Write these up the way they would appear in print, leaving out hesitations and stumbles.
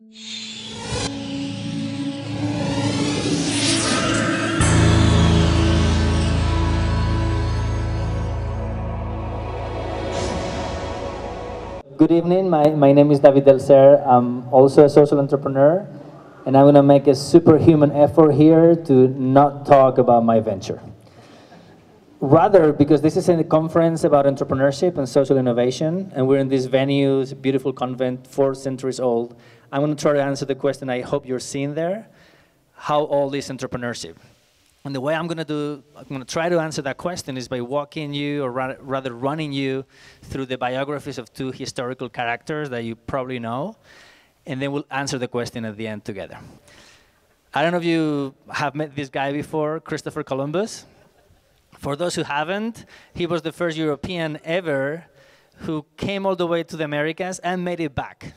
Good evening, my name is David Delcer. I'm also a social entrepreneur, and I'm going to make a superhuman effort here to not talk about my venture. Rather, because this is a conference about entrepreneurship and social innovation, and we're in this venue, it's a beautiful convent, 4 centuries old, I'm going to try to answer the question I hope you're seeing there: how old is entrepreneurship? And the way I'm going to try to answer that question is by walking you, or rather running you, through the biographies of 2 historical characters that you probably know, and then we'll answer the question at the end together. I don't know if you have met this guy before, Christopher Columbus. For those who haven't, he was the first European ever who came all the way to the Americas and made it back.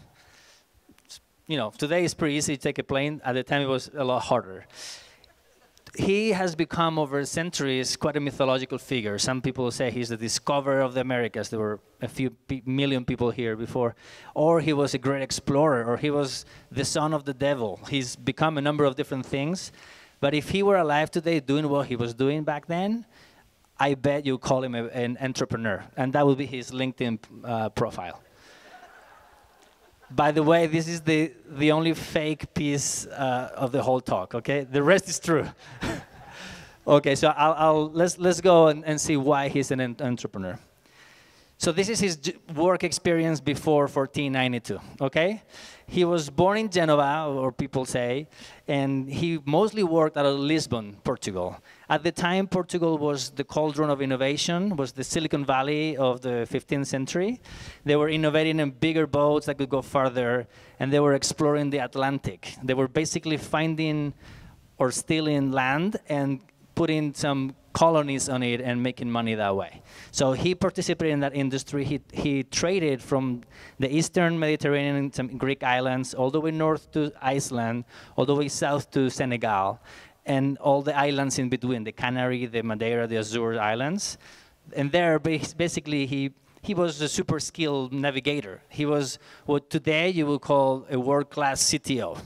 You know, today it's pretty easy to take a plane. At the time, it was a lot harder. He has become, over centuries, quite a mythological figure. Some people say he's the discoverer of the Americas. There were a few million people here before. Or he was a great explorer, or he was the son of the devil. He's become a number of different things. But if he were alive today doing what he was doing back then, I bet you call him an entrepreneur. And that would be his LinkedIn profile. By the way, this is the only fake piece of the whole talk, okay? The rest is true. Okay, so let's go and see why he's an entrepreneur. So this is his work experience before 1492, okay? He was born in Genova, or people say, and he mostly worked out of Lisbon, Portugal. At the time, Portugal was the cauldron of innovation, was the Silicon Valley of the 15th century. They were innovating in bigger boats that could go farther, and they were exploring the Atlantic. They were basically finding or stealing land and putting some colonies on it and making money that way. So he participated in that industry. He traded from the Eastern Mediterranean, some Greek islands, all the way north to Iceland, all the way south to Senegal, and all the islands in between, the Canary, the Madeira, the Azure Islands. And there, basically, he was a super skilled navigator. He was what today you would call a world-class CTO.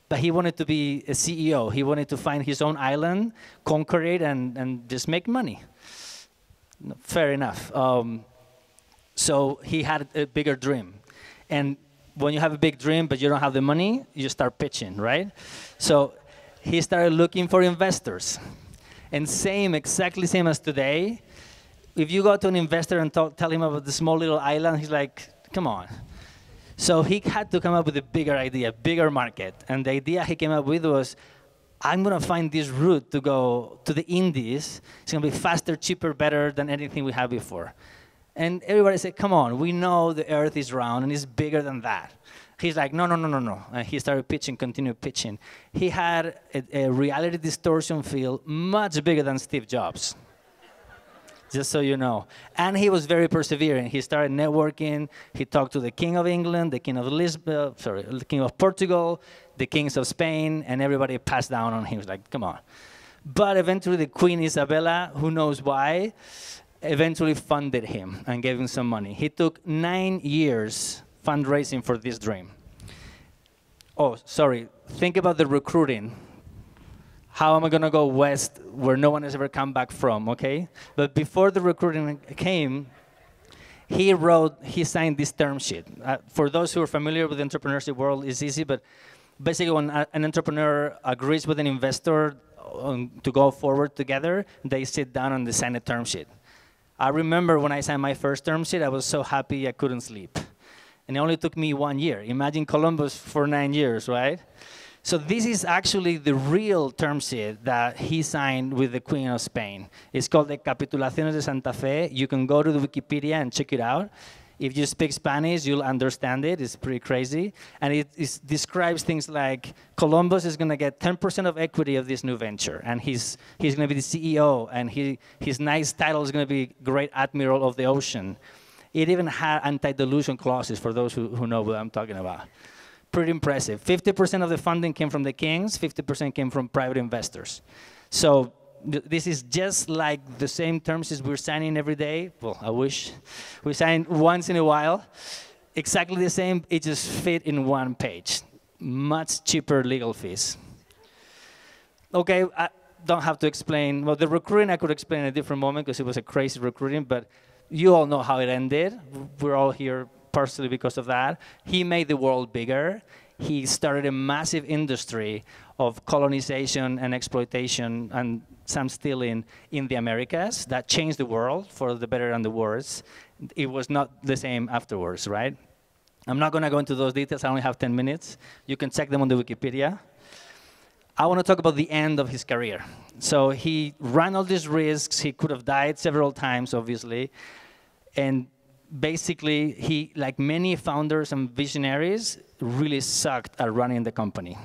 But he wanted to be a CEO. He wanted to find his own island, conquer it, and just make money. Fair enough. So he had a bigger dream. And when you have a big dream but you don't have the money, you start pitching, right? So he started looking for investors. And exactly same as today, if you go to an investor and tell him about the small little island, he's like, come on. So he had to come up with a bigger idea, bigger market. And the idea he came up with was, I'm going to find this route to go to the Indies. It's going to be faster, cheaper, better than anything we had before. And everybody said, come on, we know the Earth is round and it's bigger than that. He's like, no. And he started pitching, continued pitching. He had a reality distortion field much bigger than Steve Jobs. Just so you know. And he was very persevering. He started networking. He talked to the King of England, the King of the King of Portugal, the kings of Spain, and everybody passed down on him. He was like, come on. But eventually the Queen Isabella, who knows why, eventually funded him and gave him some money. He took 9 years fundraising for this dream. Oh, sorry. Think about the recruiting. How am I going to go west where no one has ever come back from, okay? But before the recruiting came, he signed this term sheet. For those who are familiar with the entrepreneurship world, it's easy, but basically when an entrepreneur agrees with an investor to go forward together, they sit down and they sign a term sheet. I remember when I signed my first term sheet, I was so happy I couldn't sleep. And it only took me 1 year. Imagine Columbus for 9 years, right? So this is actually the real term sheet that he signed with the Queen of Spain. It's called the Capitulaciones de Santa Fe. You can go to the Wikipedia and check it out. If you speak Spanish, you'll understand it. It's pretty crazy. And it describes things like Columbus is going to get 10% of equity of this new venture. And he's going to be the CEO. And his nice title is going to be Great Admiral of the Ocean. It even had anti-dilution clauses for those who know what I'm talking about. Pretty impressive. 50% of the funding came from the kings, 50% came from private investors. So this is just like the same terms as we're signing every day. Well, I wish we sign once in a while. Exactly the same, it just fit in one page. much cheaper legal fees. Okay, I don't have to explain. Well, the recruiting I could explain in a different moment because it was a crazy recruiting, but you all know how it ended. We're all here partially because of that. He made the world bigger. He started a massive industry of colonization and exploitation and some stealing in the Americas that changed the world for the better and the worse. It was not the same afterwards, right? I'm not going to go into those details. I only have 10 minutes. You can check them on the Wikipedia. I want to talk about the end of his career. So he ran all these risks. He could have died several times, obviously. And basically, he, like many founders and visionaries, really sucked at running the company.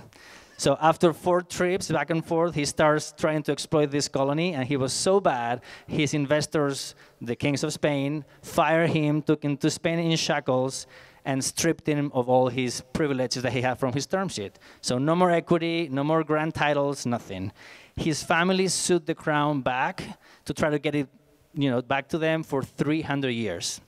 So after 4 trips back and forth, he starts trying to exploit this colony, and he was so bad, his investors, the kings of Spain, fired him, took him to Spain in shackles, and stripped him of all his privileges that he had from his term sheet. So no more equity, no more grand titles, nothing. His family sued the crown back to try to get it, back to them for 300 years.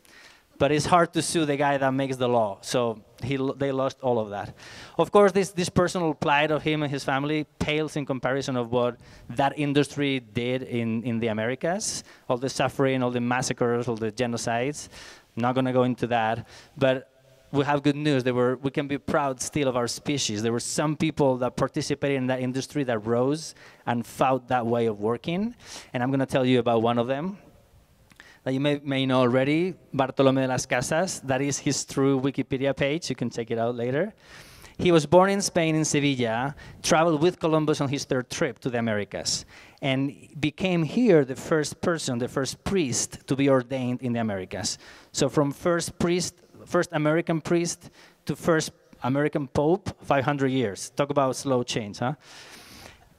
But it's hard to sue the guy that makes the law. So they lost all of that. Of course, this personal plight of him and his family pales in comparison of what that industry did in the Americas. All the suffering, all the massacres, all the genocides. I'm not going to go into that. But we have good news. We can be proud still of our species. There were some people that participated in that industry that rose and fought that way of working. And I'm going to tell you about one of them that you may know already, Bartolomé de las Casas. That is his true Wikipedia page. You can check it out later. He was born in Spain, in Sevilla, traveled with Columbus on his 3rd trip to the Americas, and became here the first person, the first priest to be ordained in the Americas. So from first American priest to first American Pope, 500 years. Talk about slow change, huh?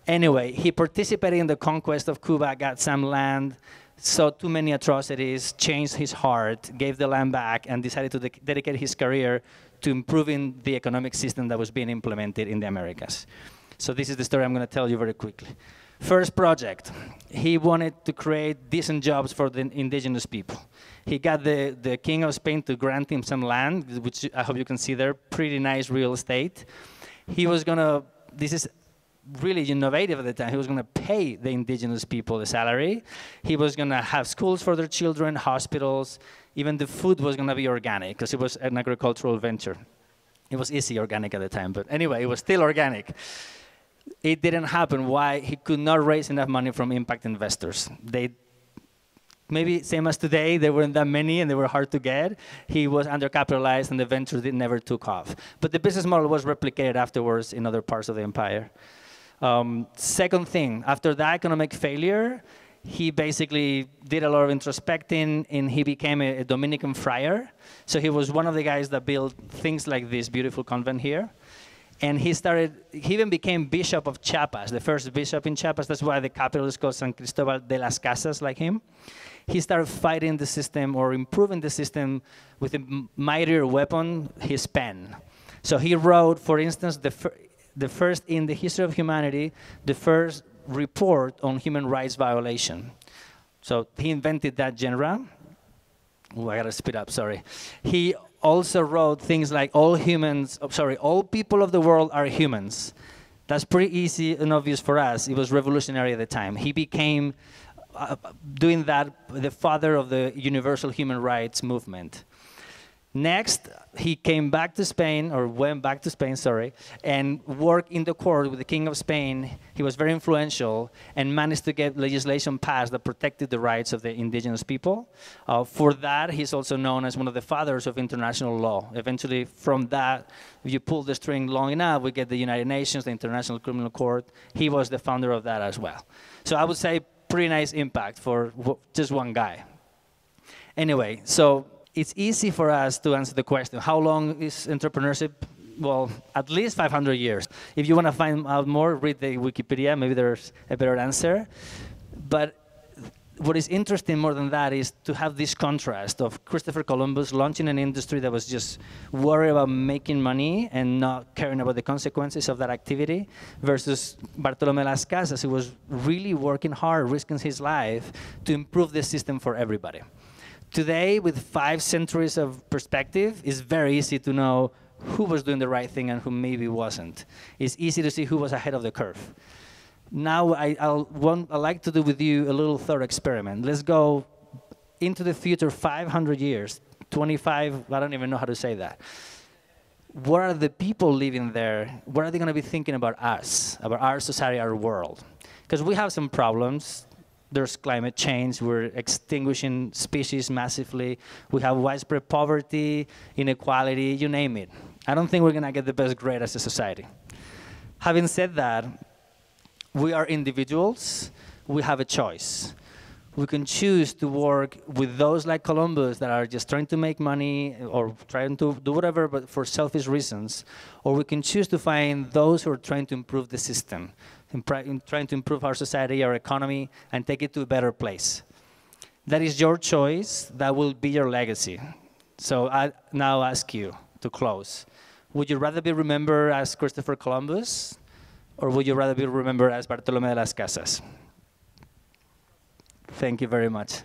Anyway, he participated in the conquest of Cuba, got some land, saw too many atrocities, changed his heart, gave the land back, and decided to dedicate his career to improving the economic system that was being implemented in the Americas. So this is the story I'm going to tell you very quickly. First project, he wanted to create decent jobs for the indigenous people. He got the king of Spain to grant him some land, which I hope you can see there, pretty nice real estate. He was going to, this is really innovative at the time, he was going to pay the indigenous people a salary. He was going to have schools for their children, hospitals. Even the food was going to be organic because it was an agricultural venture. It was easy organic at the time, but anyway, it was still organic. It didn't happen. Why? He could not raise enough money from impact investors. Maybe same as today, there weren't that many and they were hard to get. He was undercapitalized and the venture never took off. But the business model was replicated afterwards in other parts of the empire. Second thing, after that economic failure, he basically did a lot of introspecting and he became a Dominican friar. So he was one of the guys that built things like this beautiful convent here. And he even became bishop of Chiapas, the first bishop in Chiapas. That's why the capital is called San Cristobal de las Casas, like him. He started fighting the system or improving the system with a mightier weapon, his pen. So he wrote, for instance, the first in the history of humanity, the first report on human rights violation. So he invented that genre. Oh, I gotta speed up, sorry. He also wrote things like all people of the world are humans. That's pretty easy and obvious for us. It was revolutionary at the time. He became, doing that, the father of the universal human rights movement. Next, he came back to Spain, or went back to Spain, sorry, and worked in the court with the King of Spain. He was very influential and managed to get legislation passed that protected the rights of the indigenous people. For that, he's also known as one of the fathers of international law. Eventually, from that, if you pull the string long enough, we get the United Nations, the International Criminal Court. He was the founder of that as well. So I would say pretty nice impact for just one guy. Anyway, so it's easy for us to answer the question, how long is entrepreneurship? Well, at least 500 years. If you want to find out more, read the Wikipedia. Maybe there's a better answer. But what is interesting more than that is to have this contrast of Christopher Columbus launching an industry that was just worried about making money and not caring about the consequences of that activity versus Bartolomé de las Casas, who was really working hard, risking his life to improve the system for everybody. Today, with 5 centuries of perspective, it's very easy to know who was doing the right thing and who maybe wasn't. It's easy to see who was ahead of the curve. Now I'd like to do with you a little thought experiment. Let's go into the future 500 years, 25, I don't even know how to say that. What are the people living there? What are they going to be thinking about us, about our society, our world? Because we have some problems. There's climate change. We're extinguishing species massively. We have widespread poverty, inequality, you name it. I don't think we're going to get the best grade as a society. Having said that, we are individuals. We have a choice. We can choose to work with those like Columbus that are just trying to make money or trying to do whatever, but for selfish reasons. Or we can choose to find those who are trying to improve the system, trying to improve our society, our economy, and take it to a better place. That is your choice. That will be your legacy. So I now ask you to close. Would you rather be remembered as Christopher Columbus, or would you rather be remembered as Bartolomé de las Casas? Thank you very much.